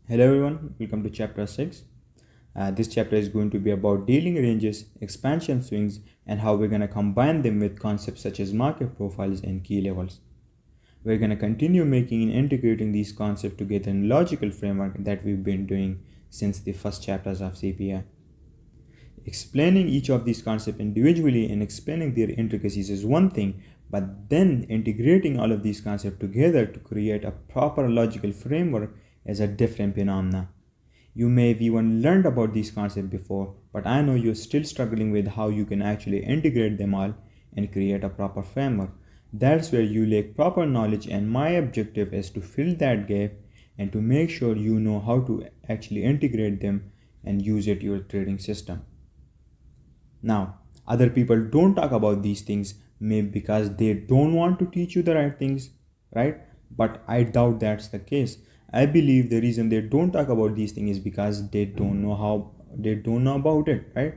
Hello everyone, welcome to chapter 6. This chapter is going to be about dealing ranges, expansion swings, and how we're going to combine them with concepts such as market profiles and key levels. We're going to continue making and integrating these concepts together in logical framework that we've been doing since the first chapters of CPI. Explaining each of these concepts individually and explaining their intricacies is one thing, but then integrating all of these concepts together to create a proper logical framework is a different phenomena. You may have even learned about these concepts before, but I know you're still struggling with how you can actually integrate them all and create a proper framework. That's where you lack proper knowledge, and my objective is to fill that gap and to make sure you know how to actually integrate them and use it in your trading system. Now, other people don't talk about these things, maybe because they don't want to teach you the right things, right? But I doubt that's the case. I believe the reason they don't talk about these things is because they don't know about it, right?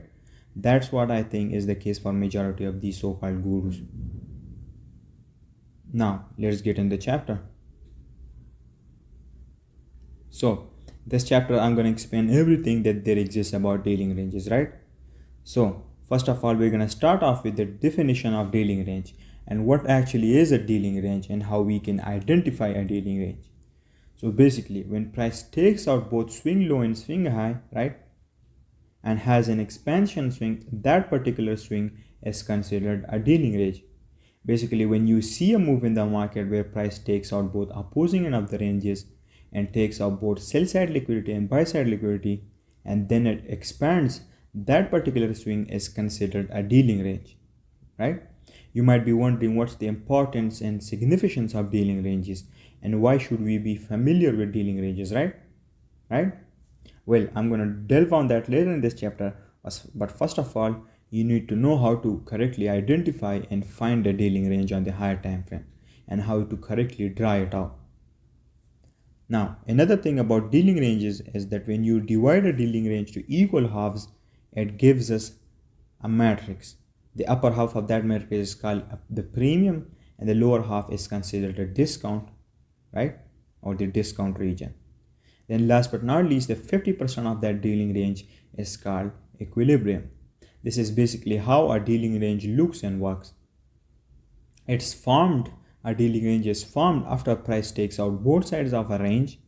That's what I think is the case for majority of these so-called gurus. Now, let's get in the chapter. So, this chapter I'm going to explain everything that there exists about dealing ranges, right? So, first of all, we're going to start off with the definition of dealing range and what actually is a dealing range and how we can identify a dealing range. So basically, when price takes out both swing low and swing high, right, and has an expansion swing, that particular swing is considered a dealing range. Basically, when you see a move in the market where price takes out both opposing end of the ranges and takes out both sell side liquidity and buy side liquidity, and then it expands, that particular swing is considered a dealing range, right? You might be wondering what's the importance and significance of dealing ranges and why should we be familiar with dealing ranges, right? Well, I'm going to delve on that later in this chapter, but first of all, you need to know how to correctly identify and find the dealing range on the higher time frame and how to correctly draw it out. Now, another thing about dealing ranges is that when you divide a dealing range to equal halves, it gives us a matrix. The upper half of that matrix is called the premium and the lower half is considered a discount, right? Or the discount region. Then last but not least, the 50% of that dealing range is called equilibrium. This is basically how a dealing range looks and works. A dealing range is formed after price takes out both sides of a range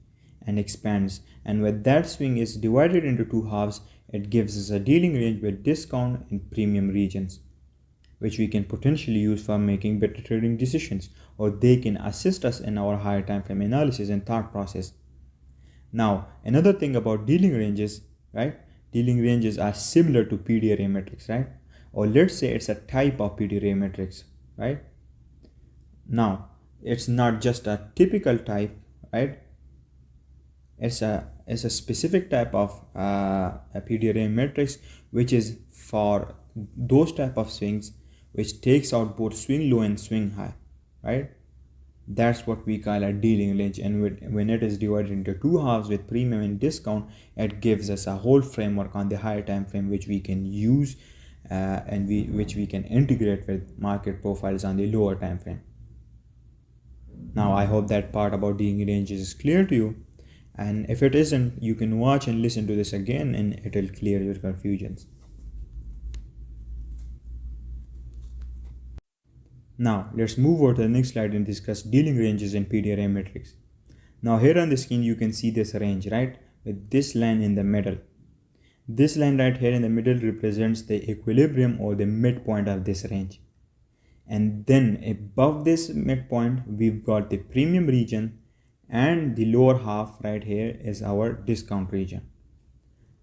and expands, and when that swing is divided into two halves, it gives us a dealing range with discount and premium regions, which we can potentially use for making better trading decisions, or they can assist us in our higher time frame analysis and thought process. Now, another thing about dealing ranges, right? Dealing ranges are similar to PDRA metrics, right? Or let's say it's a type of PDRA metrics, right? Now, it's not just a typical type, right? It's a specific type of a PDRA matrix, which is for those type of swings which takes out both swing low and swing high, right? That's what we call a dealing range, and when it is divided into two halves with premium and discount, it gives us a whole framework on the higher time frame which we can use which we can integrate with market profiles on the lower time frame. Now, I hope that part about dealing ranges is clear to you. And if it isn't, you can watch and listen to this again and it will clear your confusions. Now, let's move over to the next slide and discuss dealing ranges in PDRA metrics. Now, here on the screen, you can see this range, right? With this line in the middle. This line right here in the middle represents the equilibrium or the midpoint of this range. And then above this midpoint, we've got the premium region, and the lower half right here is our discount region.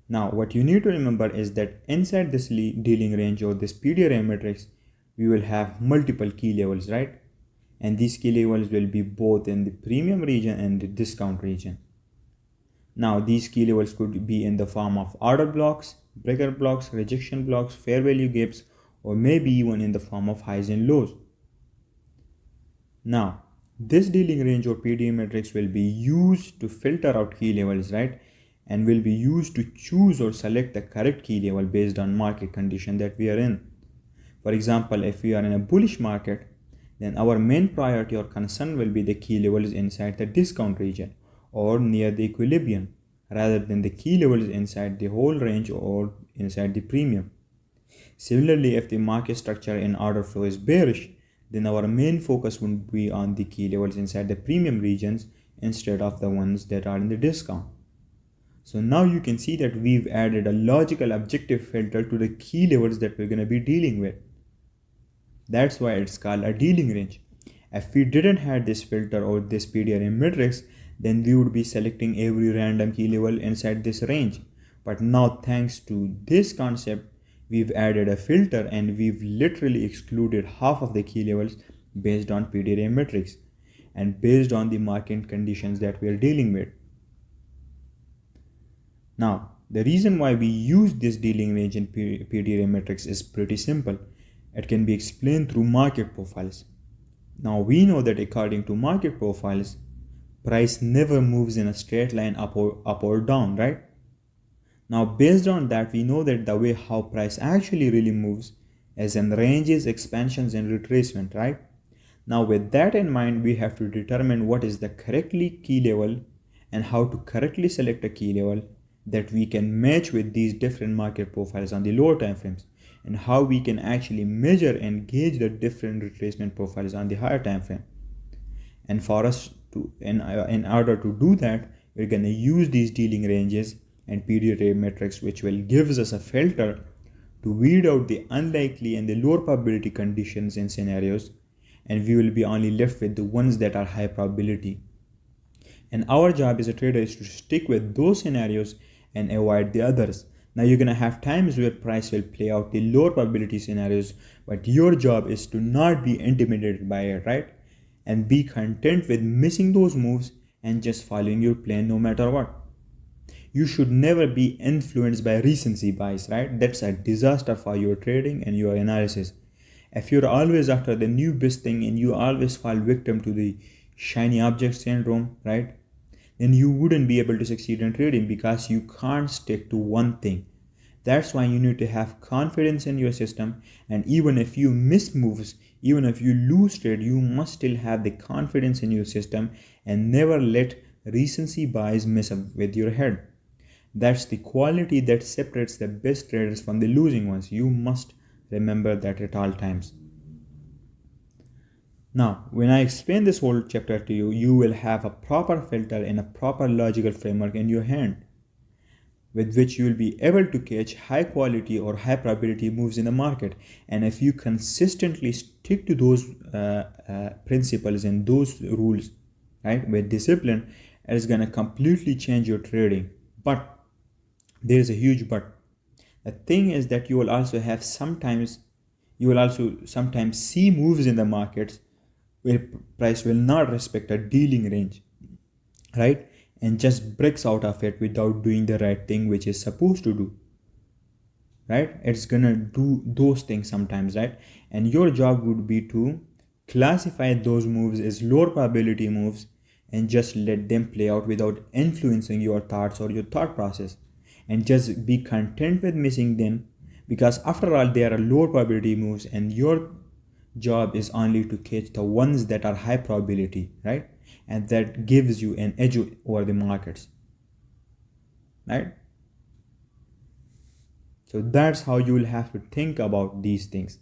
Now, what you need to remember is that inside this dealing range or this PDRA matrix, we will have multiple key levels, right? And these key levels will be both in the premium region and the discount region. Now, these key levels could be in the form of order blocks, breaker blocks, rejection blocks, fair value gaps, or maybe even in the form of highs and lows. Now, this dealing range or PDRA matrix will be used to filter out key levels, right? And will be used to choose or select the correct key level based on market condition that we are in. For example, if we are in a bullish market, then our main priority or concern will be the key levels inside the discount region or near the equilibrium, rather than the key levels inside the whole range or inside the premium. Similarly, if the market structure in order flow is bearish, then our main focus would be on the key levels inside the premium regions instead of the ones that are in the discount. So now you can see that we've added a logical objective filter to the key levels that we're going to be dealing with. That's why it's called a dealing range. If we didn't have this filter or this PDRA matrix, then we would be selecting every random key level inside this range. But now thanks to this concept, we've added a filter and we've literally excluded half of the key levels based on PDRA matrix and based on the market conditions that we are dealing with. Now, the reason why we use this dealing range in PDRA matrix is pretty simple. It can be explained through market profiles. Now we know that according to market profiles, price never moves in a straight line up or down, right? Now based on that, we know that the way how price actually really moves is in ranges, expansions and retracement, right? Now with that in mind, we have to determine what is the correctly key level and how to correctly select a key level that we can match with these different market profiles on the lower time frames, and how we can actually measure and gauge the different retracement profiles on the higher time frame. And for us to, in order to do that, we're going to use these dealing ranges and PDRA matrix, which will gives us a filter to weed out the unlikely and the lower probability conditions in scenarios, and we will be only left with the ones that are high probability. And our job as a trader is to stick with those scenarios and avoid the others. Now you're going to have times where price will play out the lower probability scenarios, but your job is to not be intimidated by it, right? And be content with missing those moves and just following your plan no matter what. You should never be influenced by recency bias, right? That's a disaster for your trading and your analysis. If you're always after the new best thing and you always fall victim to the shiny object syndrome, right? Then you wouldn't be able to succeed in trading because you can't stick to one thing. That's why you need to have confidence in your system, and even if you miss moves, even if you lose trade, you must still have the confidence in your system and never let recency bias mess up with your head. That's the quality that separates the best traders from the losing ones. You must remember that at all times. Now, when I explain this whole chapter to you, you will have a proper filter and a proper logical framework in your hand, with which you will be able to catch high quality or high probability moves in the market. And if you consistently stick to those principles and those rules, right, with discipline, it is going to completely change your trading. But there is a huge but. The thing is that you will also sometimes see moves in the markets where price will not respect a dealing range, right, and just breaks out of it without doing the right thing which is supposed to do, right? It's gonna do those things sometimes, right? And your job would be to classify those moves as lower probability moves and just let them play out without influencing your thoughts or your thought process, and just be content with missing them, because after all they are lower probability moves and your job is only to catch the ones that are high probability, right? And that gives you an edge over the markets, right? So that's how you will have to think about these things.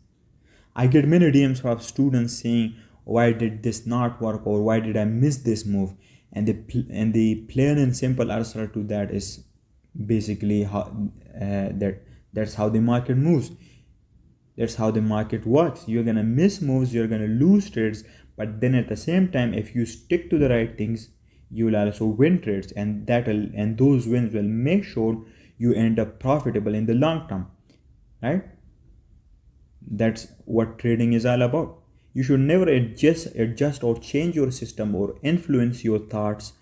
I get many DMs from students saying, why did this not work, or why did I miss this move? And the plain and simple answer to that is basically how that's how the market moves. That's how the market works. You're gonna miss moves, you're gonna lose trades, but then at the same time, if you stick to the right things, you will also win trades, and those wins will make sure you end up profitable in the long term, right? That's what trading is all about. You should never adjust or change your system or influence your thoughts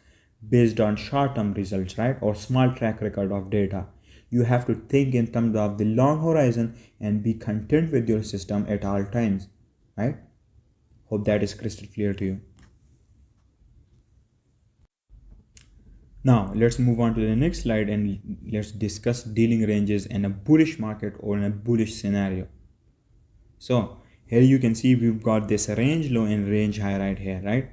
based on short-term results, right, or small track record of data. You have to think in terms of the long horizon and be content with your system at all times, right? Hope that is crystal clear to you. Now let's move on to the next slide and let's discuss dealing ranges in a bullish market or in a bullish scenario. So here you can see we've got this range low and range high right here, right?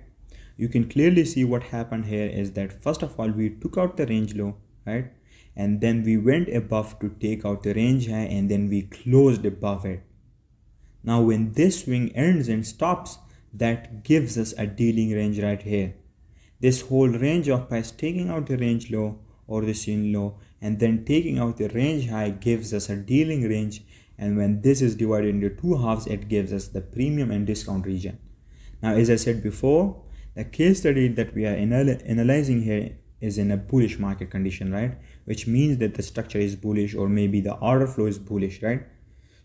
You can clearly see what happened here is that first of all we took out the range low, right? And then we went above to take out the range high, and then we closed above it. Now when this swing ends and stops, that gives us a dealing range right here. This whole range of price taking out the range low or the swing low and then taking out the range high gives us a dealing range, and when this is divided into two halves, it gives us the premium and discount region. Now as I said before, the case study that we are analyzing here is in a bullish market condition, right? Which means that the structure is bullish, or maybe the order flow is bullish, right?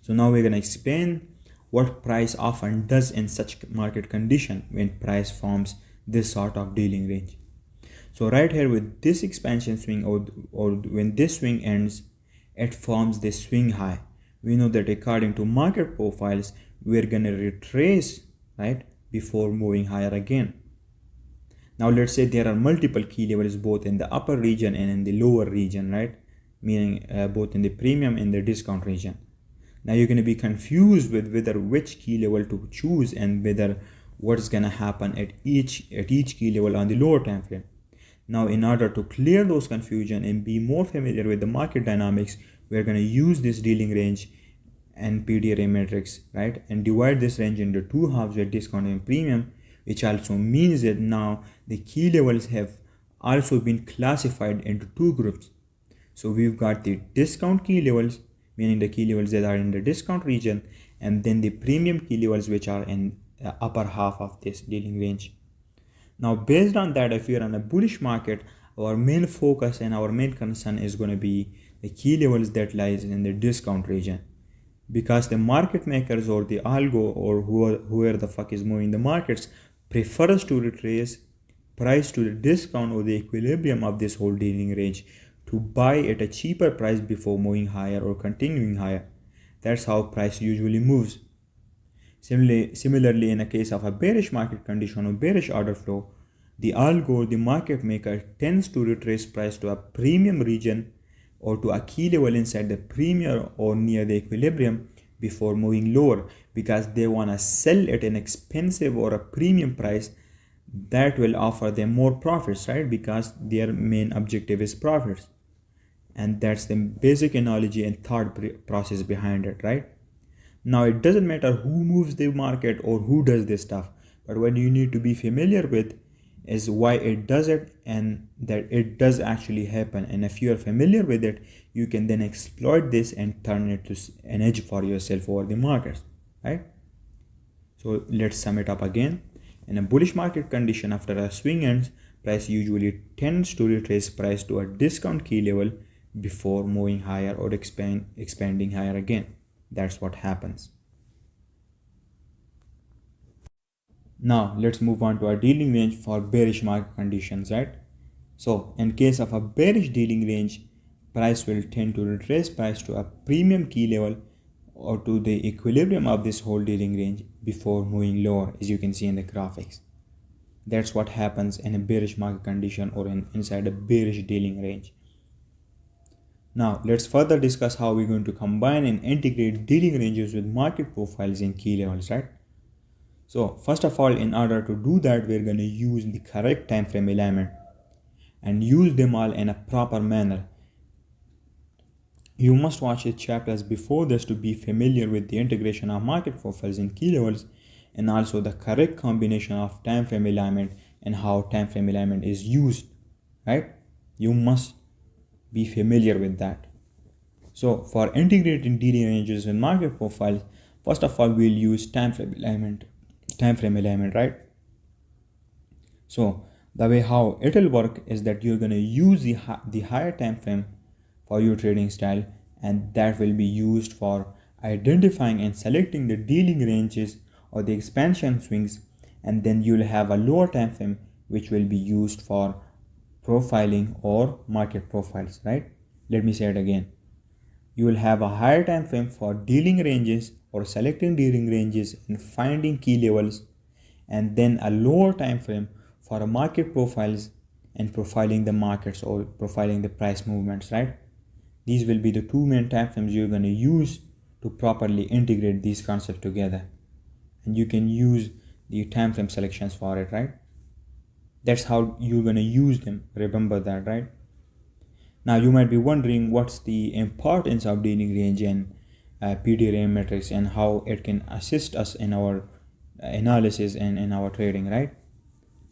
So now we're going to explain what price often does in such market condition when price forms this sort of dealing range. So right here with this expansion swing, or when this swing ends, it forms this swing high. We know that according to market profiles, we're going to retrace, right, before moving higher again. Now let's say there are multiple key levels both in the upper region and in the lower region, right? Meaning both in the premium and the discount region. Now you're going to be confused with whether which key level to choose and whether what's going to happen at each key level on the lower time frame. Now in order to clear those confusion and be more familiar with the market dynamics, we're going to use this dealing range and PDRA matrix, right? And divide this range into two halves with discount and premium, which also means that now the key levels have also been classified into two groups. So we've got the discount key levels, meaning the key levels that are in the discount region, and then the premium key levels which are in the upper half of this dealing range. Now based on that, if you're on a bullish market, our main focus and our main concern is going to be the key levels that lies in the discount region, because the market makers or the algo or whoever the fuck is moving the markets prefers to retrace price to the discount or the equilibrium of this whole dealing range to buy at a cheaper price before moving higher or continuing higher. That's how price usually moves. Similarly, in a case of a bearish market condition or bearish order flow, the algo, the market maker, tends to retrace price to a premium region or to a key level inside the premium or near the equilibrium before moving lower, because they want to sell at an expensive or a premium price that will offer them more profits, right? Because their main objective is profits. And that's the basic analogy and thought process behind it, right? Now it doesn't matter who moves the market or who does this stuff, but what you need to be familiar with is why it does it and that it does actually happen. And if you are familiar with it, you can then exploit this and turn it to an edge for yourself over the markets, right? So let's sum it up again. In a bullish market condition, after a swing ends, price usually tends to retrace price to a discount key level before moving higher or expanding higher again. That's what happens. Now let's move on to our dealing range for bearish market conditions, right? So in case of a bearish dealing range, price will tend to retrace price to a premium key level or to the equilibrium of this whole dealing range before moving lower, as you can see in the graphics. That's what happens in a bearish market condition or inside a bearish dealing range. Now let's further discuss how we're going to combine and integrate dealing ranges with market profiles and key levels, right? So first of all, in order to do that, we're going to use the correct time frame alignment and use them all in a proper manner. You must watch the chapters before this to be familiar with the integration of market profiles and key levels, and also the correct combination of time frame alignment and how time frame alignment is used, right? You must be familiar with that. So for integrating dealing ranges and market profiles, first of all, we'll use time frame alignment, right? So the way how it will work is that you're going to use the higher time frame for your trading style, and that will be used for identifying and selecting the dealing ranges or the expansion swings, and then you'll have a lower time frame which will be used for profiling or market profiles, right? Let me say it again. You will have a higher time frame for dealing ranges or selecting dealing ranges and finding key levels, and then a lower time frame for market profiles and profiling the markets or profiling the price movements, right? These will be the two main time frames you're going to use to properly integrate these concepts together, and you can use the time frame selections for it, right? That's how you're going to use them. Remember that, right? Now you might be wondering what's the importance of dealing range and PDRM metrics and how it can assist us in our analysis and in our trading, right?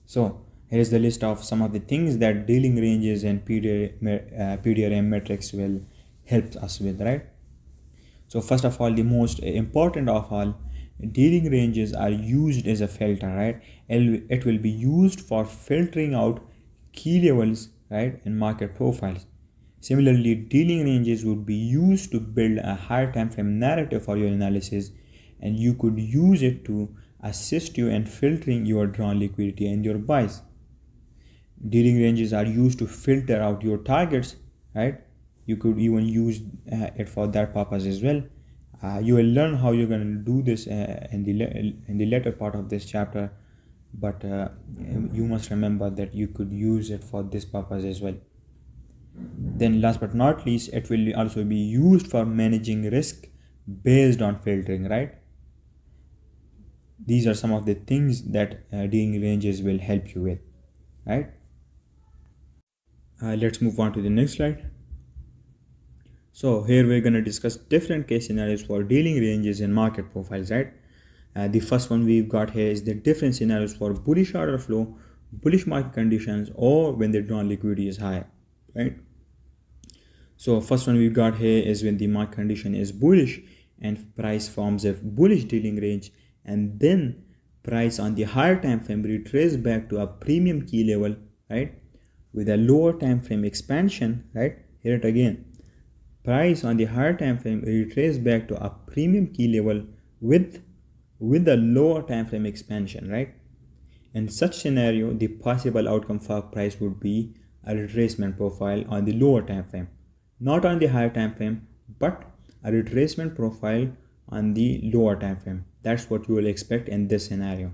So here is the list of some of the things that dealing ranges and PDRM metrics will help us with, right? So first of all, the most important of all, dealing ranges are used as a filter, right? It will be used for filtering out key levels, right, and market profiles. Similarly, dealing ranges would be used to build a higher time frame narrative for your analysis, and you could use it to assist you in filtering your drawn liquidity and your buys. Dealing ranges are used to filter out your targets, right? You could even use it for that purpose as well. You will learn how you're going to do this in the later part of this chapter, but you must remember that you could use it for this purpose as well. Then last but not least, it will also be used for managing risk based on filtering, right? These are some of the things that dealing ranges will help you with, right? Let's move on to the next slide. So here we're going to discuss different case scenarios for dealing ranges and market profiles, right? The first one we've got here is the different scenarios for bullish order flow, bullish market conditions, or when the drawn liquidity is high, right? So first one we've got here is when the market condition is bullish and price forms a bullish dealing range, and then price on the higher time frame retraces back to a premium key level, right, with a lower time frame expansion, right? Here it again. Price on the higher time frame retraces back to a premium key level with a lower time frame expansion, right? In such scenario, the possible outcome for price would be a retracement profile on the lower time frame, not on the higher time frame, but a retracement profile on the lower time frame. That's what you will expect in this scenario.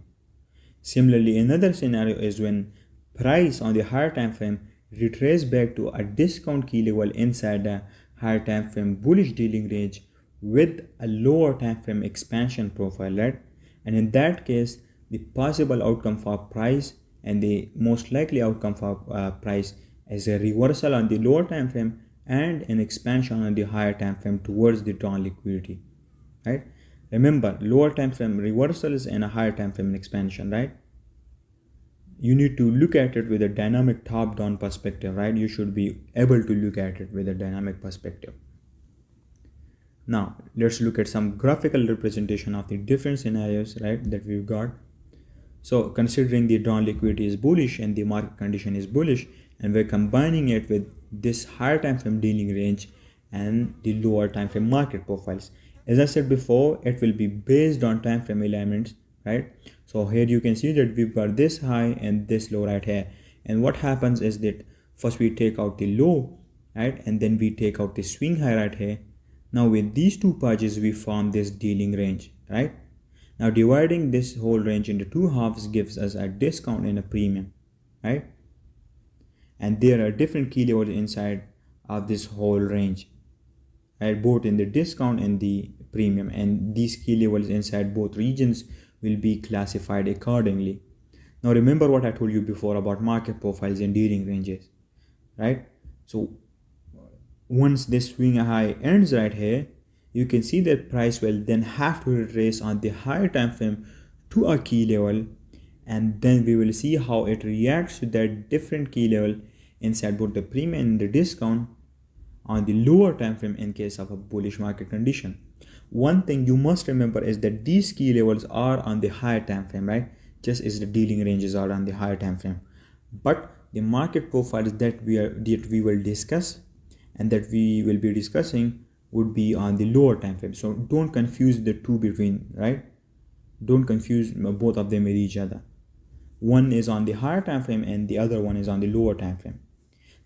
Similarly, another scenario is when price on the higher time frame retraces back to a discount key level inside the higher time frame bullish dealing range with a lower time frame expansion profile, right? And in that case, the possible outcome for price and the most likely outcome for price is a reversal on the lower time frame and an expansion on the higher time frame towards the drawn liquidity, right? Remember, lower time frame reversals and a higher time frame expansion, right? You need to look at it with a dynamic top-down perspective, right? You should be able to look at it with a dynamic perspective. Now, let's look at some graphical representation of the different scenarios, right, that we've got. So, considering the drawn liquidity is bullish and the market condition is bullish, and we're combining it with this higher time frame dealing range and the lower time frame market profiles. As I said before, it will be based on time frame elements, right? So here you can see that we've got this high and this low right here, and what happens is that first we take out the low, right, and then we take out the swing high right here. Now with these two patches we form this dealing range, right? Now dividing this whole range into two halves gives us a discount and a premium, right? And there are different key levels inside of this whole range, right, both in the discount and the premium, and these key levels inside both regions will be classified accordingly. Now remember what I told you before about market profiles and dealing ranges, right? So once this swing high ends right here, you can see that price will then have to retrace on the higher time frame to a key level, and then we will see how it reacts to that different key level inside both the premium and the discount on the lower time frame in case of a bullish market condition. One thing you must remember is that these key levels are on the higher time frame, right? Just as the dealing ranges are on the higher time frame. But the market profiles that we will discuss and that we will be discussing would be on the lower time frame. So don't confuse the two between, right? Don't confuse both of them with each other. One is on the higher time frame and the other one is on the lower time frame.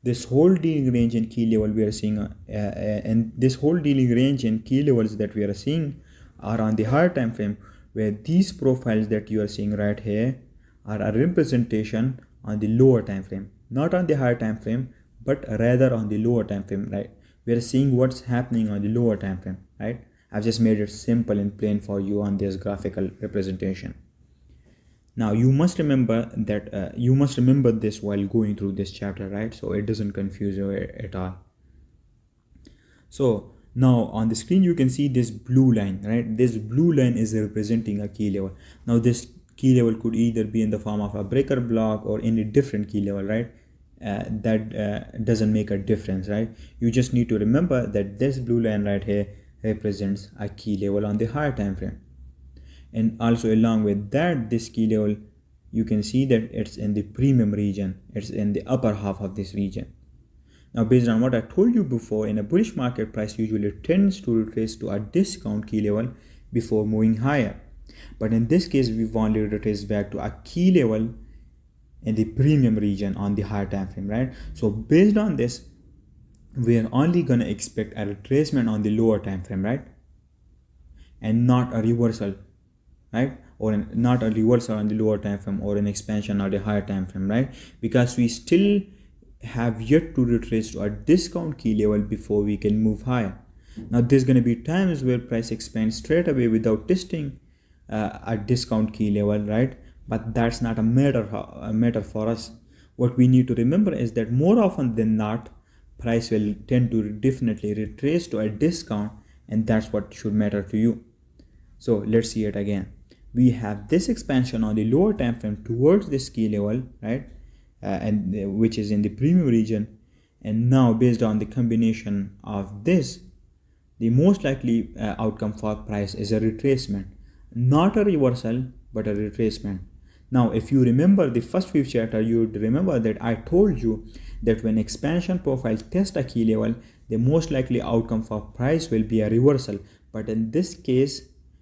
This whole dealing range and key level we are seeing, and this whole dealing range and key levels that we are seeing are on the higher time frame, where these profiles that you are seeing right here are a representation on the lower time frame, not on the higher time frame, but rather on the lower time frame, right? We are seeing what's happening on the lower time frame, right? I've just made it simple and plain for you on this graphical representation. Now you must remember that you must remember this while going through this chapter, right? So it doesn't confuse you at all. So now on the screen you can see this blue line, right? This blue line is representing a key level. Now this key level could either be in the form of a breaker block or any different key level, right? That doesn't make a difference, right? You just need to remember that this blue line right here represents a key level on the higher time frame. And also along with that, this key level, you can see that it's in the premium region. It's in the upper half of this region. Now, based on what I told you before, in a bullish market, price usually tends to retrace to a discount key level before moving higher. But in this case, we've only retraced back to a key level in the premium region on the higher time frame, right? So based on this, we are only going to expect a retracement on the lower time frame, right? And not a reversal, right? Or not a reversal on the lower time frame or an expansion on the higher time frame, right? Because we still have yet to retrace to a discount key level before we can move higher. Now there's going to be times where price expands straight away without testing a discount key level, right? But that's not a matter for us. What we need to remember is that more often than not, price will tend to definitely retrace to a discount, and that's what should matter to you. So let's see it again. We have this expansion on the lower time frame towards this key level, right? Which is in the premium region. And now based on the combination of this, the most likely outcome for price is a retracement, not a reversal, but a retracement. Now, if you remember the first few chapters, you would remember that I told you that when expansion profiles test a key level, the most likely outcome for price will be a reversal. But in this case,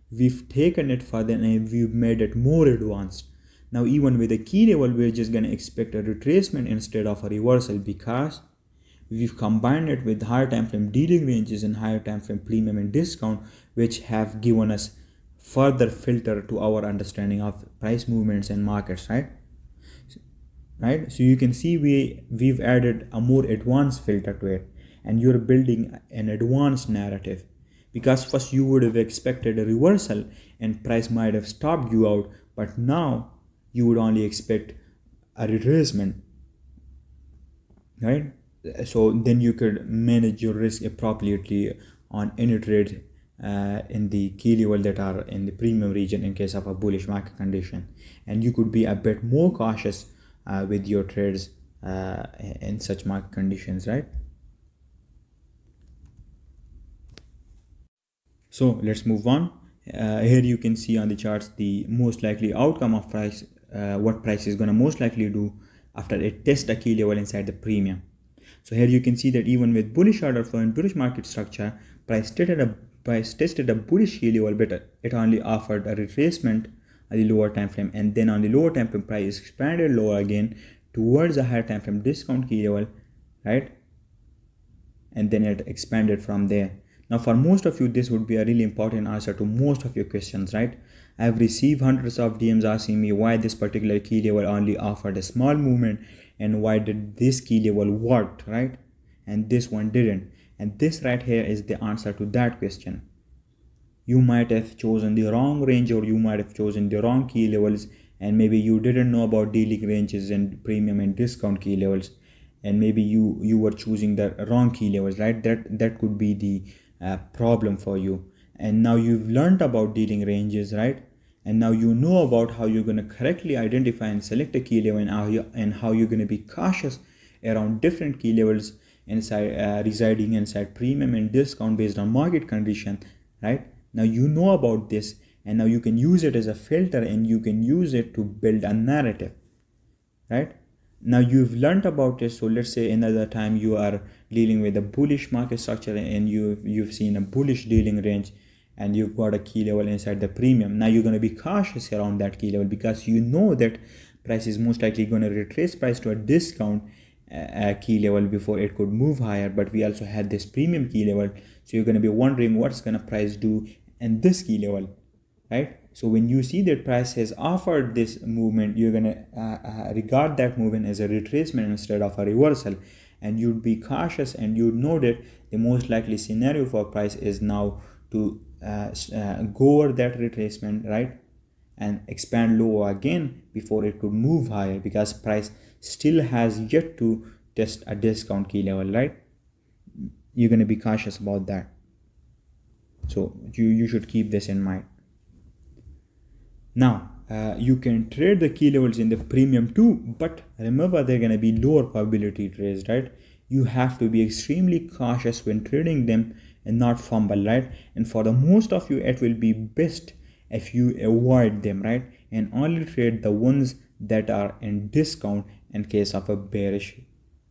we've taken it further and we've made it more advanced. Now, even with a key level, we're just going to expect a retracement instead of a reversal because we've combined it with higher time frame dealing ranges and higher time frame premium and discount, which have given us further filter to our understanding of price movements and markets, right? So you can see we've added a more advanced filter to it, and you're building an advanced narrative. Because first you would have expected a reversal and price might have stopped you out, but now you would only expect a retracement, right? So then you could manage your risk appropriately on any trade in the key level that are in the premium region in case of a bullish market condition, and you could be a bit more cautious with your trades in such market conditions, right? So let's move on. Here you can see on the charts the most likely outcome of price, what price is going to most likely do after it tests a key level inside the premium. So here you can see that even with bullish order flow and bullish market structure, price tested a bullish key level, but it only offered a retracement at the lower time frame, and then on the lower time frame price expanded lower again towards a higher time frame discount key level, right? And then it expanded from there. Now for most of you, this would be a really important answer to most of your questions, right? I've received hundreds of DMs asking me why this particular key level only offered a small movement and why did this key level worked, right? And this one didn't. And this right here is the answer to that question. You might have chosen the wrong range, or you might have chosen the wrong key levels, and maybe you didn't know about dealing ranges and premium and discount key levels, and maybe you were choosing the wrong key levels, right? That could be the problem for you. And now you've learned about dealing ranges, right? And now you know about how you're going to correctly identify and select a key level, and how you're going to be cautious around different key levels inside residing inside premium and discount based on market condition, right? Now you know about this, and now you can use it as a filter, and you can use it to build a narrative, right? Now you've learned about it. So let's say another time you are dealing with a bullish market structure and you've seen a bullish dealing range, and you've got a key level inside the premium. Now you're going to be cautious around that key level because you know that price is most likely going to retrace price to a discount key level before it could move higher. But we also had this premium key level, so you're going to be wondering what's going to price do in this key level, right? So when you see that price has offered this movement, you're going to regard that movement as a retracement instead of a reversal, and you'd be cautious, and you'd know that the most likely scenario for price is now to go over that retracement, right, and expand lower again before it could move higher, because price still has yet to test a discount key level, right? you're going to be cautious about that. So you should keep this in mind. Now you can trade the key levels in the premium too, but remember they're going to be lower probability trades, right? You have to be extremely cautious when trading them and not fumble, right? And for the most of you, it will be best if you avoid them, right? And only trade the ones that are in discount in case of a bearish,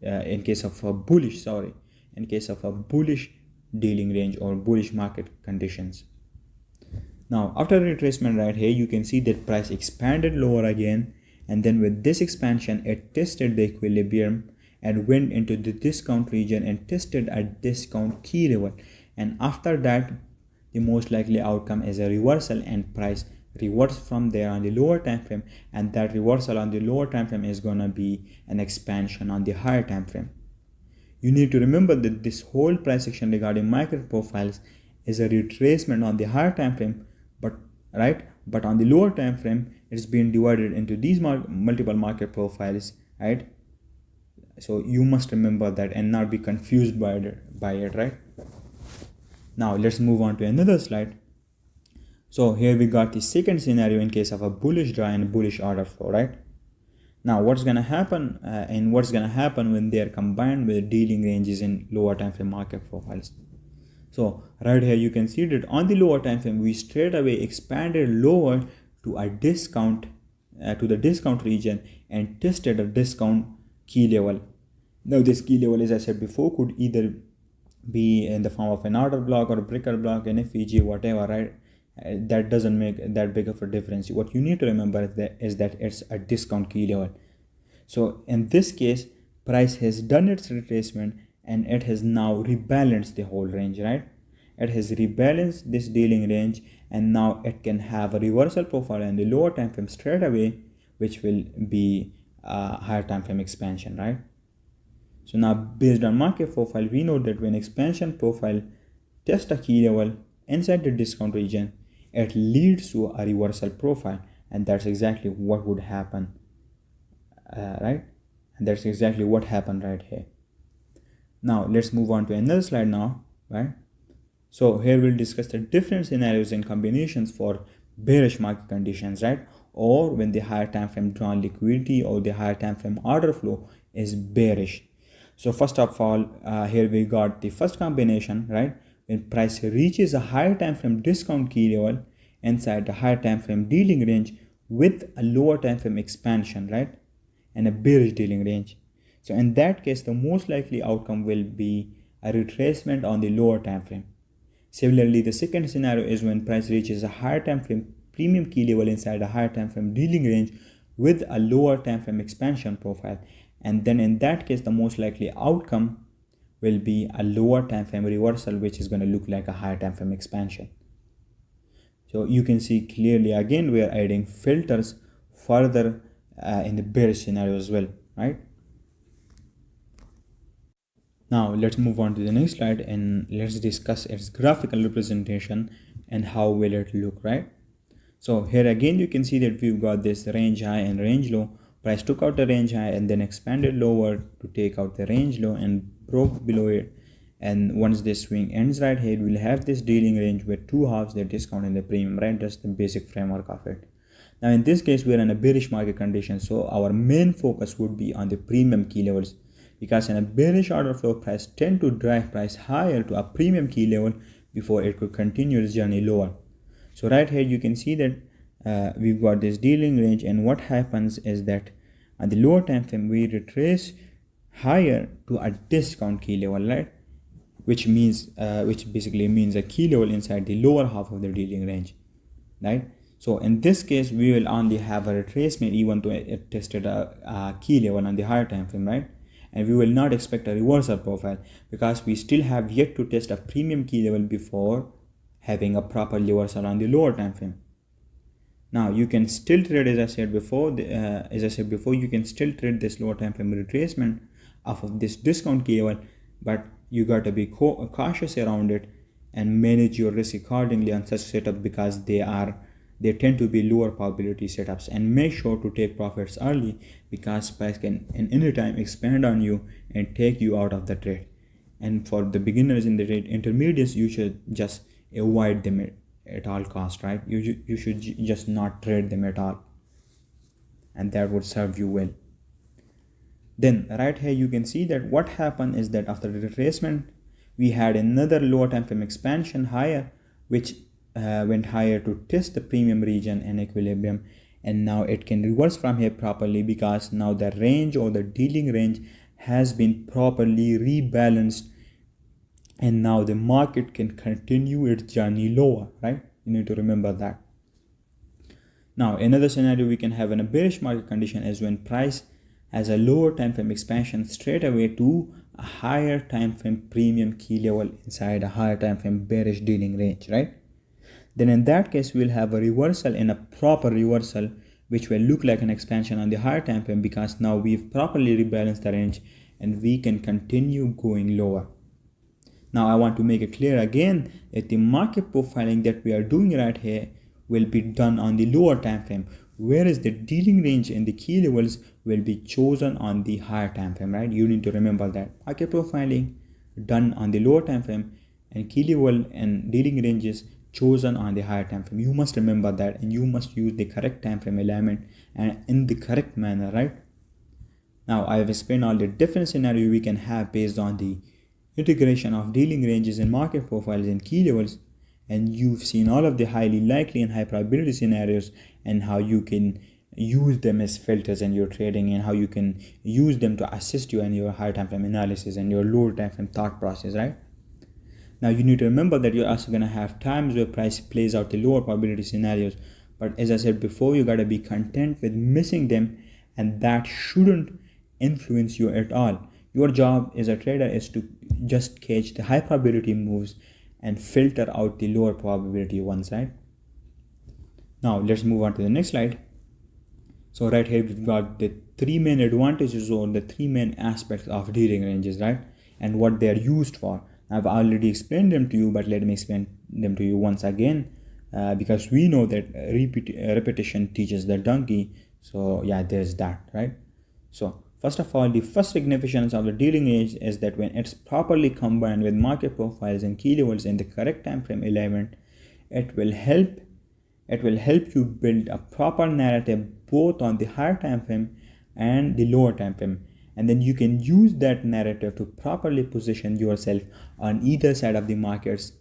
in case of a bullish, sorry, in case of a bullish dealing range or bullish market conditions. Now after retracement right here, you can see that price expanded lower again, and then with this expansion it tested the equilibrium and went into the discount region and tested a discount key level, and after that the most likely outcome is a reversal and price reverse from there on the lower time frame, and that reversal on the lower time frame is gonna be an expansion on the higher time frame. You need to remember that this whole price action regarding market profiles is a retracement on the higher time frame, but on the lower time frame it's been divided into these multiple market profiles, right? So you must remember that and not be confused by it, right? Now let's move on to another slide. So here we got the second scenario in case of a bullish draw and bullish order flow, right? Now what's gonna happen when they are combined with dealing ranges in lower time frame market profiles. So right here you can see that on the lower time frame we straight away expanded lower to a discount to the discount region and tested a discount key level. Now this key level, as I said before, could either be in the form of an order block or a breaker block, an FEG, whatever, right? That doesn't make that big of a difference. What you need to remember is that it's a discount key level. So in this case, price has done its retracement and it has now rebalanced the whole range, right? It has rebalanced this dealing range, and now it can have a reversal profile in the lower time frame straight away, which will be a higher time frame expansion, right? So now based on market profile, we know that when expansion profile tests a key level inside the discount region, it leads to a reversal profile, and that's exactly what would happen, right? And that's exactly what happened right here. Now let's move on to another slide now, right? So here we'll discuss the different scenarios and combinations for bearish market conditions, right? Or when the higher time frame drawn liquidity or the higher time frame order flow is bearish. So first of all, here we got the first combination, right? When price reaches a higher time frame discount key level inside the higher time frame dealing range with a lower time frame expansion, right? And a bearish dealing range. So in that case, the most likely outcome will be a retracement on the lower time frame. Similarly, the second scenario is when price reaches a higher time frame premium key level inside a higher time frame dealing range with a lower time frame expansion profile, and then in that case the most likely outcome will be a lower time frame reversal, which is going to look like a higher time frame expansion. So you can see clearly again we are adding filters further in the bearish scenario as well, right? Now let's move on to the next slide and let's discuss its graphical representation and how will it look, right? So here again you can see that we've got this range high and range low. Price took out the range high and then expanded lower to take out the range low and broke below it. And once this swing ends right here, we'll have this dealing range where two halves the discount and the premium, right? That's the basic framework of it. Now in this case we are in a bearish market condition, so our main focus would be on the premium key levels, because in a bearish order flow price tend to drive price higher to a premium key level before it could continue its journey lower. So right here you can see that we've got this dealing range, and what happens is that at the lower time frame we retrace higher to a discount key level, right? Which basically means a key level inside the lower half of the dealing range, right? So in this case we will only have a retracement even though it tested a key level on the higher time frame, right? And we will not expect a reversal profile because we still have yet to test a premium key level before having a proper reversal on the lower time frame. Now you can still trade, as I said before, you can still trade this lower time frame retracement off of this discount key level, but you got to be cautious around it and manage your risk accordingly on such setup, because they tend to be lower probability setups. And make sure to take profits early, because price can in any time expand on you and take you out of the trade. And for the beginners in the intermediates, you should just avoid them at all cost, right? You should just not trade them at all, and that would serve you well. Then right here you can see that what happened is that after the retracement, we had another lower time frame expansion higher, which went higher to test the premium region and equilibrium, and now it can reverse from here properly because now the range or the dealing range has been properly rebalanced, and now the market can continue its journey lower, right? You need to remember that. Now another scenario we can have in a bearish market condition is when price has a lower time frame expansion straight away to a higher time frame premium key level inside a higher time frame bearish dealing range, right? Then in that case we'll have a reversal, in a proper reversal, which will look like an expansion on the higher time frame because now we've properly rebalanced the range and we can continue going lower. Now I want to make it clear again that the market profiling that we are doing right here will be done on the lower time frame, whereas the dealing range and the key levels will be chosen on the higher time frame, right? You need to remember that market profiling done on the lower time frame and key level and dealing ranges chosen on the higher time frame. You must remember that, and you must use the correct time frame alignment and in the correct manner, right? Now I have explained all the different scenarios we can have based on the integration of dealing ranges and market profiles and key levels, and you've seen all of the highly likely and high probability scenarios and how you can use them as filters in your trading and how you can use them to assist you in your higher time frame analysis and your lower time frame thought process, right? Now you need to remember that you're also going to have times where price plays out the lower probability scenarios, but as I said before, you got to be content with missing them, and that shouldn't influence you at all. Your job as a trader is to just catch the high probability moves and filter out the lower probability ones, right? Now let's move on to the next slide. So right here we've got the three main advantages or the three main aspects of dealing ranges, right? And what they are used for. I've already explained them to you, but let me explain them to you once again, because we know that repetition teaches the donkey. So yeah, there's that, right? So first of all, the first significance of the dealing range is that when it's properly combined with market profiles and key levels in the correct time frame alignment, it will help you build a proper narrative both on the higher time frame and the lower time frame, and then you can use that narrative to properly position yourself on either side of the markets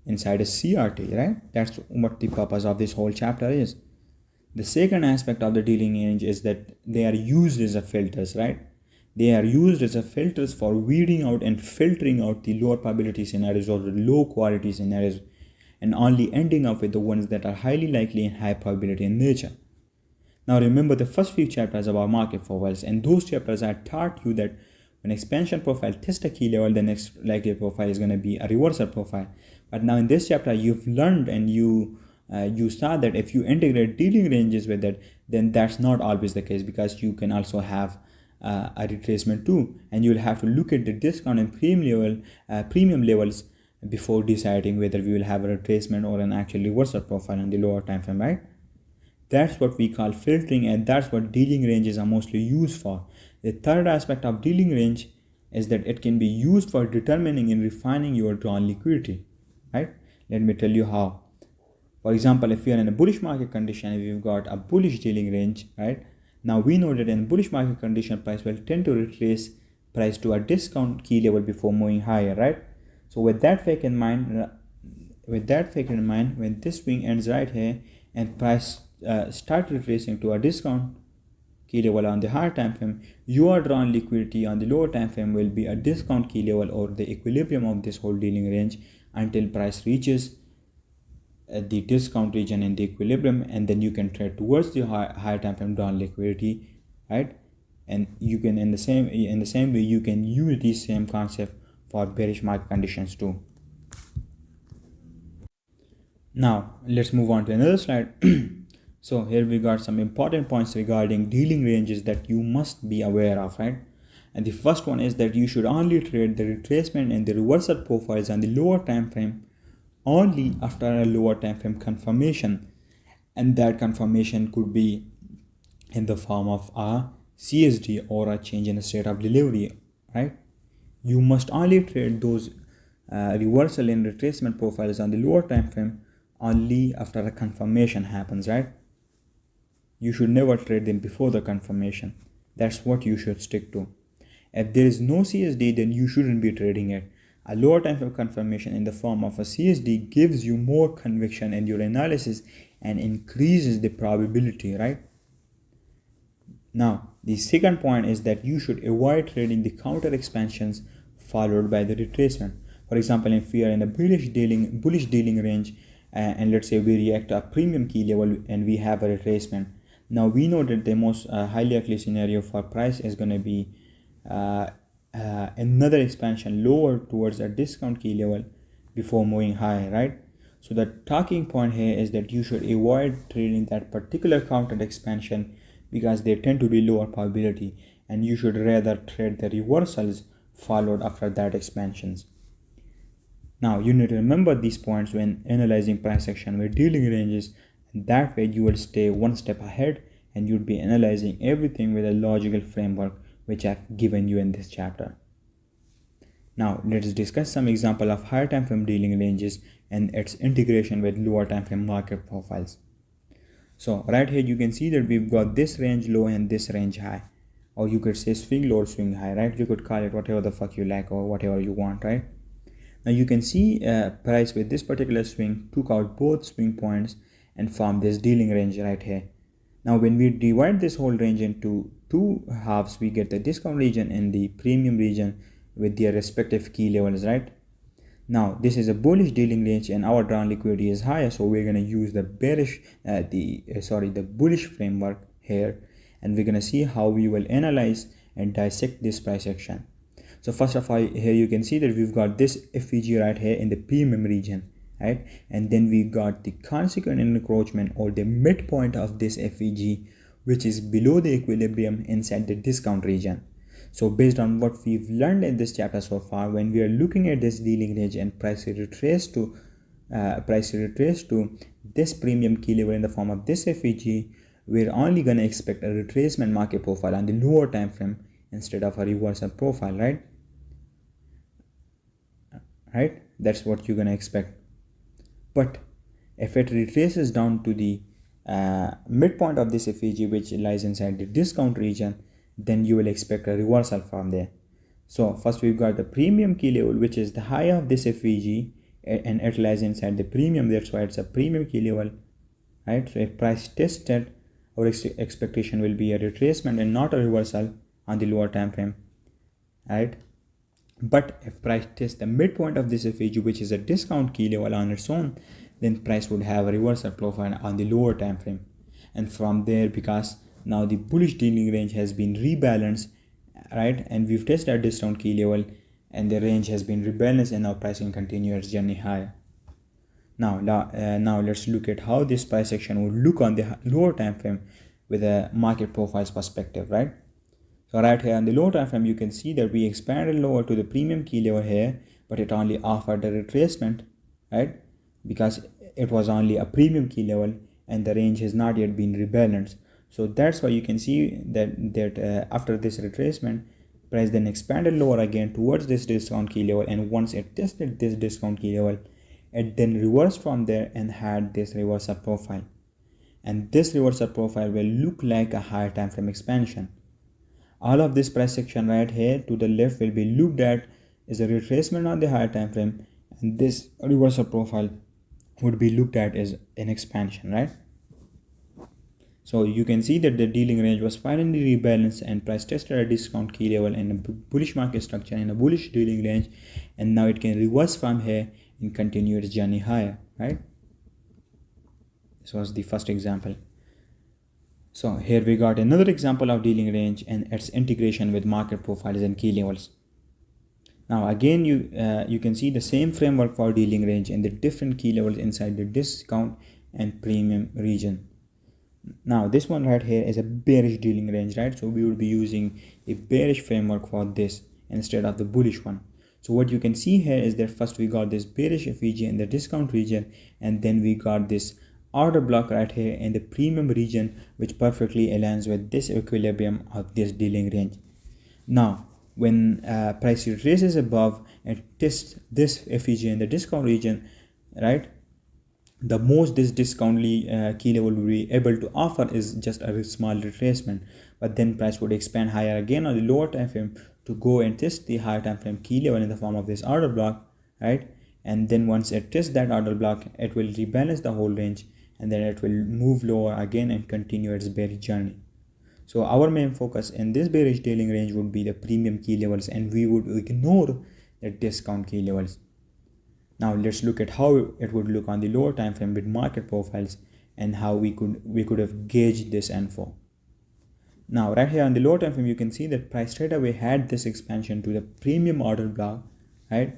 inside a CRT, right? That's what the purpose of this whole chapter is. The second aspect of the dealing range is that they are used as a filters, right? They are used as a filters for weeding out and filtering out the lower probability scenarios or the low quality scenarios, and only ending up with the ones that are highly likely and high probability in nature. Now remember the first few chapters about market profiles, and those chapters I taught you that when expansion profile tests a key level, the next likely profile is going to be a reversal profile. But now in this chapter you've learned and you saw that if you integrate dealing ranges with it, then that's not always the case, because you can also have a retracement too, and you'll have to look at the discount and premium levels before deciding whether we will have a retracement or an actual reversal profile on the lower time frame, right? That's what we call filtering, and that's what dealing ranges are mostly used for. The third aspect of dealing range is that it can be used for determining and refining your drawn liquidity, right? Let me tell you how. For example, if we are in a bullish market condition, if we've got a bullish dealing range, right? Now we know that in bullish market condition, price will tend to retrace price to a discount key level before moving higher, right? So with that factor in mind, when this swing ends right here and price start retracing to a discount key level on the higher time frame, your drawn liquidity on the lower time frame will be a discount key level or the equilibrium of this whole dealing range until price reaches the discount region in the equilibrium, and then you can trade towards the higher time frame drawn liquidity, right? And you can in the same way you can use this same concept for bearish market conditions too. Now let's move on to another slide. So here we got some important points regarding dealing ranges that you must be aware of, right? And the first one is that you should only trade the retracement and the reversal profiles on the lower time frame only after a lower time frame confirmation, and that confirmation could be in the form of a CSD or a change in the state of delivery, right? You must only trade those reversal and retracement profiles on the lower time frame only after a confirmation happens, right? You should never trade them before the confirmation. That's what you should stick to. If there is no CSD, then you shouldn't be trading it. A lower time frame confirmation in the form of a CSD gives you more conviction in your analysis and increases the probability, right? Now, the second point is that you should avoid trading the counter expansions followed by the retracement. For example, if we are in a bullish dealing range, and let's say we react to a premium key level and we have a retracement. Now we know that the most highly likely scenario for price is going to be another expansion lower towards a discount key level before moving high, right? So the talking point here is that you should avoid trading that particular counter expansion because they tend to be lower probability, and you should rather trade the reversals followed after that expansions. Now you need to remember these points when analyzing price action with dealing ranges, and that way you will stay one step ahead and you'll be analyzing everything with a logical framework which I've given you in this chapter. Now let's discuss some example of higher time frame dealing ranges and its integration with lower time frame market profiles. So right here you can see that we've got this range low and this range high, or you could say swing low or swing high, right? You could call it whatever the fuck you like or whatever you want, right? Now you can see price with this particular swing took out both swing points and formed this dealing range right here. Now when we divide this whole range into two halves, we get the discount region and the premium region with their respective key levels, right? Now this is a bullish dealing range and our drawn liquidity is higher, so we're going to use the the bullish framework here, and we're going to see how we will analyze and dissect this price action. So first of all, here you can see that we've got this FEG right here in the premium region, right? And then we got the consequent encroachment or the midpoint of this FEG, which is below the equilibrium inside the discount region. So based on what we've learned in this chapter so far, when we are looking at this dealing range and price retrace to this premium key level in the form of this FEG, we're only going to expect a retracement market profile on the lower time frame instead of a reversal profile, right? That's what you're going to expect. But if it retraces down to the midpoint of this FEG, which lies inside the discount region, then you will expect a reversal from there. So first we've got the premium key level, which is the high of this FEG, and it lies inside the premium. That's why it's a premium key level, right? So if price tested, our expectation will be a retracement and not a reversal on the lower time frame, right? But if price tests the midpoint of this FEG, which is a discount key level on its own, then price would have a reversal profile on the lower time frame. And from there, because now the bullish dealing range has been rebalanced, right, and we've tested our discount key level and the range has been rebalanced, and now pricing continues its journey higher. Now let's look at how this price action would look on the lower time frame with a market profiles perspective, right? So right here on the lower time frame, you can see that we expanded lower to the premium key level here, but it only offered a retracement, right? Because it was only a premium key level and the range has not yet been rebalanced. So that's why you can see that after this retracement, price then expanded lower again towards this discount key level, and once it tested this discount key level, it then reversed from there and had this reversal profile. And this reversal profile will look like a higher time frame expansion. All of this price action right here to the left will be looked at as a retracement on the higher time frame, and this reversal profile would be looked at as an expansion, right? So you can see that the dealing range was finally rebalanced and price tested a discount key level in a bullish market structure in a bullish dealing range, and now it can reverse from here and continue its journey higher, right? This was the first example. So here we got another example of dealing range and its integration with market profiles and key levels. Now again, you can see the same framework for dealing range and the different key levels inside the discount and premium region. Now this one right here is a bearish dealing range, right? So we will be using a bearish framework for this instead of the bullish one. So what you can see here is that first we got this bearish FEG in the discount region, and then we got this order block right here in the premium region, which perfectly aligns with this equilibrium of this dealing range. Now when price retraces above and tests this FEG in the discount region, right? The most this discount key level will be able to offer is just a small retracement, but then price would expand higher again on the lower time frame to go and test the higher time frame key level in the form of this order block, right? And then once it tests that order block, it will rebalance the whole range, and then it will move lower again and continue its bearish journey. So our main focus in this bearish dealing range would be the premium key levels, and we would ignore the discount key levels. Now let's look at how it would look on the lower time frame with market profiles and how we could have gauged this info. Now right here on the lower time frame, you can see that price straight away had this expansion to the premium order block, right?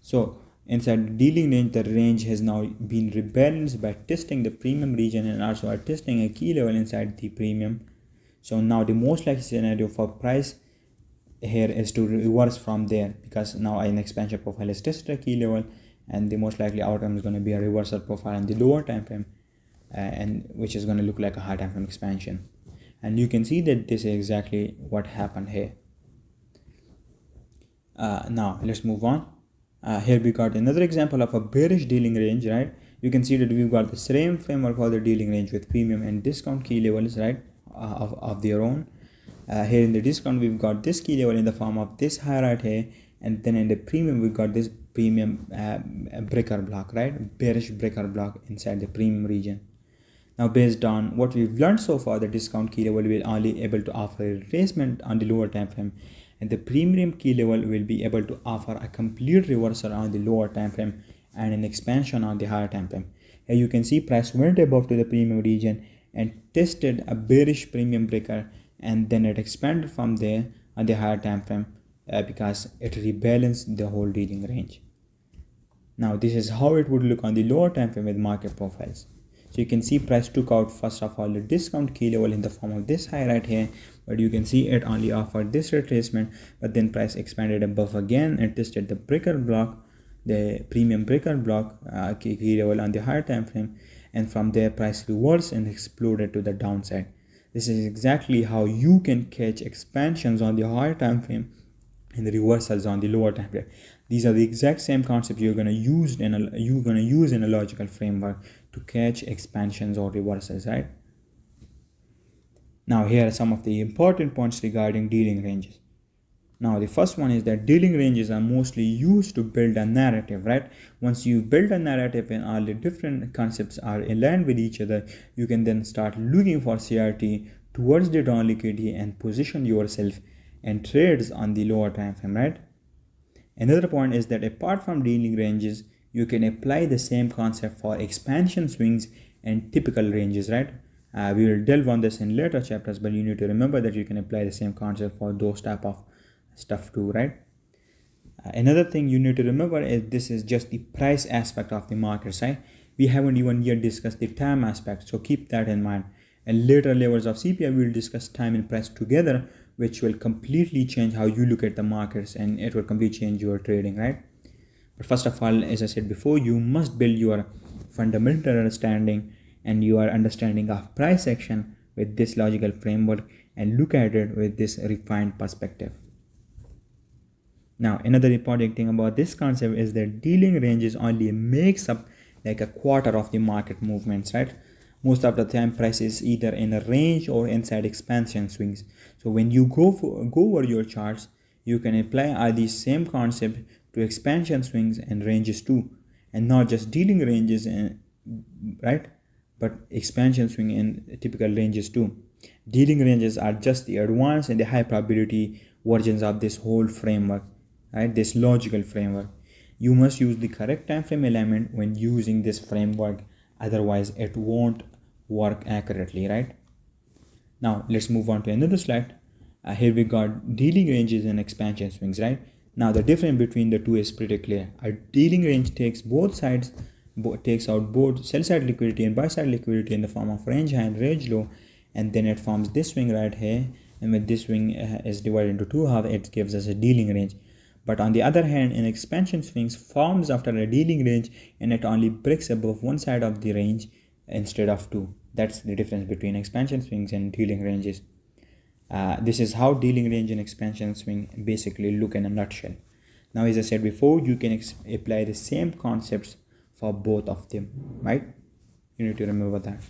So inside the dealing range, the range has now been rebalanced by testing the premium region and also testing a key level inside the premium. So now the most likely scenario for price here is to reverse from there, because now an expansion profile is tested a key level, and the most likely outcome is going to be a reversal profile in the lower time frame, and which is going to look like a high time frame expansion. And you can see that this is exactly what happened here. Now let's move on. Here we got another example of a bearish dealing range, right? You can see that we've got the same framework for the dealing range with premium and discount key levels, right, of their own. Here in the discount, we've got this key level in the form of this high right here, and then in the premium we've got this premium breaker block, right, bearish breaker block inside the premium region. Now based on what we've learned so far, the discount key level will only able to offer a retracement on the lower time frame, and the premium key level will be able to offer a complete reversal on the lower time frame and an expansion on the higher time frame. Here you can see price went above to the premium region and tested a bearish premium breaker, and then it expanded from there on the higher time frame because it rebalanced the whole dealing range. Now this is how it would look on the lower time frame with market profiles. So you can see price took out first of all the discount key level in the form of this high right here, but you can see it only offered this retracement, but then price expanded above again and tested the breaker block, the premium breaker block key level on the higher time frame, and from there price reversed and exploded to the downside. This is exactly how you can catch expansions on the higher time frame and the reversals on the lower time frame. These are the exact same concepts you're going to use in a logical framework to catch expansions or reversals, right? Now here are some of the important points regarding dealing ranges. Now the first one is that dealing ranges are mostly used to build a narrative, right? Once you build a narrative and all the different concepts are aligned with each other, you can then start looking for CRT towards the down liquidity and position yourself and trades on the lower time frame, right? Another point is that apart from dealing ranges, you can apply the same concept for expansion swings and typical ranges, right? We will delve on this in later chapters, but you need to remember that you can apply the same concept for those type of stuff too, right? Another thing you need to remember is this is just the price aspect of the markets, right? We haven't even yet discussed the time aspect, so keep that in mind. And later levels of CPI, we will discuss time and price together, which will completely change how you look at the markets, and it will completely change your trading, right? But first of all, as I said before, you must build your fundamental understanding and your understanding of price action with this logical framework and look at it with this refined perspective. Now, another important thing about this concept is that dealing ranges only makes up like a quarter of the market movements, right? Most of the time price is either in a range or inside expansion swings. So when you go over your charts, you can apply all these same concept to expansion swings and ranges too, and not just dealing ranges, right, but expansion swing and typical ranges too. Dealing ranges are just the advanced and the high probability versions of this whole framework, right, this logical framework. You must use the correct time frame alignment when using this framework, otherwise it won't work accurately, right? Now let's move on to another slide. Here we got dealing ranges and expansion swings, right? Now the difference between the two is pretty clear. A dealing range takes both sides, takes out both sell side liquidity and buy side liquidity in the form of range high and range low, and then it forms this swing right here, and when this swing is divided into two halves, it gives us a dealing range. But on the other hand, an expansion swings forms after a dealing range, and it only breaks above one side of the range instead of two. That's the difference between expansion swings and dealing ranges. This is how dealing range and expansion swing basically look in a nutshell. Now, as I said before, you can apply the same concepts for both of them, right? You need to remember that.